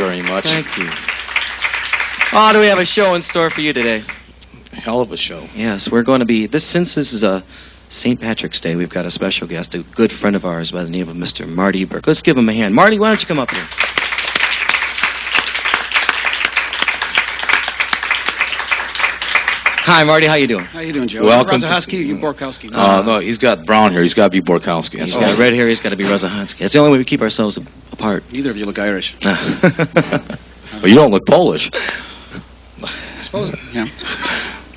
very much. Thank you. Oh, do we have a show in store for you today? Hell of a show. Yes, we're going to be, since this is a St. Patrick's Day, we've got a special guest, a good friend of ours by the name of Mr. Marty Burke. Let's give him a hand. Marty, why don't you come up here? Hi, Marty. How you doing? How you doing, Joe? Welcome. Rosochacki or you Borkowski? No, he's got brown hair. He's got to be Borkowski. He's got red hair. He's got to be Rosochacki. It's the only way we keep ourselves apart. Neither of you look Irish. Well, you don't look Polish. I suppose, yeah.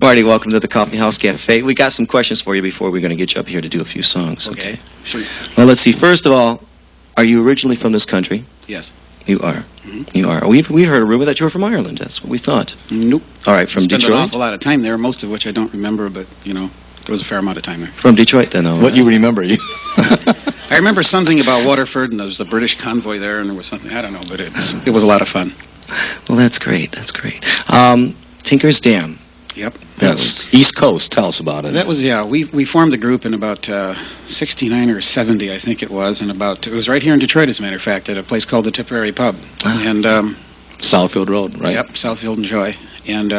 Marty, welcome to the Coffeehouse Cafe. We got some questions for you before we're going to get you up here to do a few songs. Okay. Sure. Well, let's see. First of all, are you originally from this country? Yes. You are. Mm-hmm. You are. We've heard a rumor that you were from Ireland. That's what we thought. Nope. All right, from Spent Detroit? an awful lot of time there, most of which I don't remember, but, you know, there was a fair amount of time there. From Detroit, then, though. What you remember? I remember something about Waterford, and there was a British convoy there, and there was something, I don't know, but it was a lot of fun. Well, that's great. That's great. Tinker's Dam. Yep. That's East Coast. Tell us about it. That was, yeah, we formed the group in about 69 or 70, I think it was, and it was right here in Detroit, as a matter of fact, at a place called the Tipperary Pub. And Southfield Road, right? Yep, Southfield and Joy. And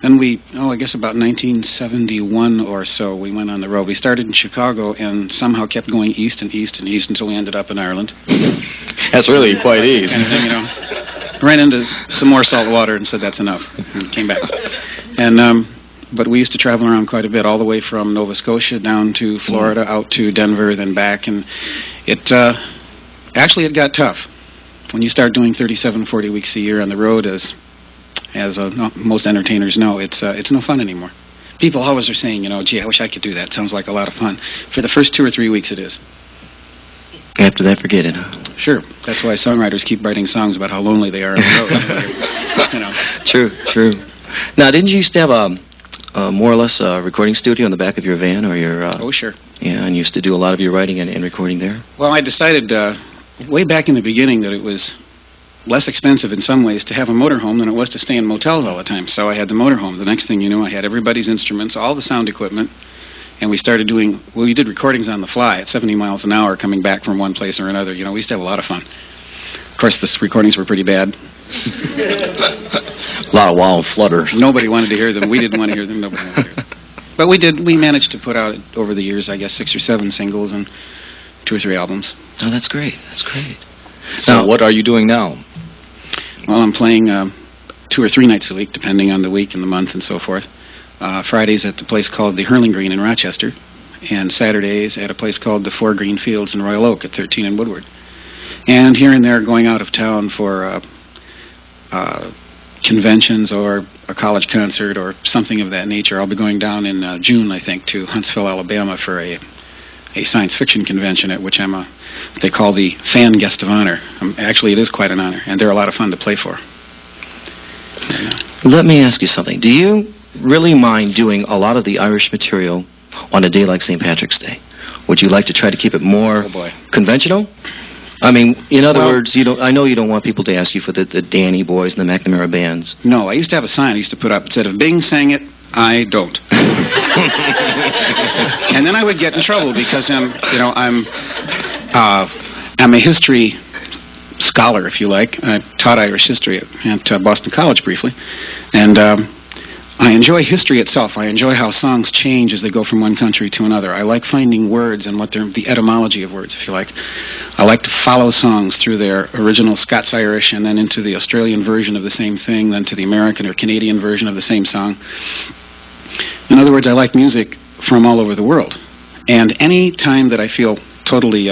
then I guess about 1971 or so, we went on the road. We started in Chicago and somehow kept going east and east and east until we ended up in Ireland. That's really quite easy. Kind of thing, you know. Ran into some more salt water and said that's enough, and came back. And but we used to travel around quite a bit, all the way from Nova Scotia down to Florida, out to Denver, then back, and it got tough when you start doing 37, 40 weeks a year on the road. As most entertainers know, it's no fun anymore. People always are saying, you know, gee, I wish I could do that. Sounds like a lot of fun. For the first 2 or 3 weeks, it is. After that, forget it, huh? Sure. That's why songwriters keep writing songs about how lonely they are on the road. You know. True. Now, didn't you used to have a more or less recording studio in the back of your van or your... Oh, sure. Yeah, and you used to do a lot of your writing and recording there? Well, I decided way back in the beginning that it was less expensive in some ways to have a motorhome than it was to stay in motels all the time. So I had the motorhome. The next thing you know, I had everybody's instruments, all the sound equipment, and we started we did recordings on the fly at 70 miles an hour coming back from one place or another. You know, we used to have a lot of fun. Of course, the recordings were pretty bad. A lot of wild flutter. Nobody wanted to hear them. We didn't want to hear them. Nobody wanted to hear them. But we managed to put out, over the years, I guess, 6 or 7 singles and 2 or 3 albums. Oh, that's great. That's great. So Now, what are you doing now? Well, I'm playing 2 or 3 nights a week, depending on the week and the month and so forth. Fridays at the place called the Hurling Green in Rochester, and Saturdays at a place called the 4 Green Fields in Royal Oak at 13 and Woodward. And here and there going out of town for conventions or a college concert or something of that nature. I'll be going down in June, I think, to Huntsville, Alabama for a science fiction convention at which I'm what they call the fan guest of honor. Actually, it is quite an honor, and they're a lot of fun to play for. let me ask you something. Do you really mind doing a lot of the Irish material on a day like St. Patrick's Day? Would you like to try to keep it more conventional? I mean, in other words, I know you don't want people to ask you for the Danny Boys and the McNamara bands. No, I used to have a sign I used to put up that said, if Bing sang it, I don't. And then I would get in trouble because I'm a history scholar, if you like. I taught Irish history at Boston College briefly, and I enjoy history itself. I enjoy how songs change as they go from one country to another. I like finding words and the etymology of words, if you like. I like to follow songs through their original Scots-Irish and then into the Australian version of the same thing, then to the American or Canadian version of the same song. In other words, I like music from all over the world. And any time that I feel totally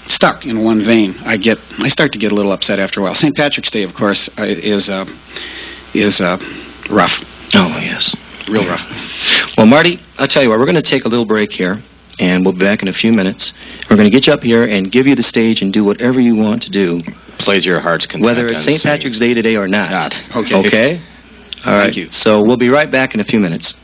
stuck in one vein, I start to get a little upset after a while. St. Patrick's Day, of course, is rough. Oh, yes. Real rough. Well, Marty, I'll tell you what, we're going to take a little break here, and we'll be back in a few minutes. We're going to get you up here and give you the stage and do whatever you want to do. Play to your heart's content. Whether it's St. Patrick's Day today or not. Okay. Okay? All right. Thank you. So we'll be right back in a few minutes.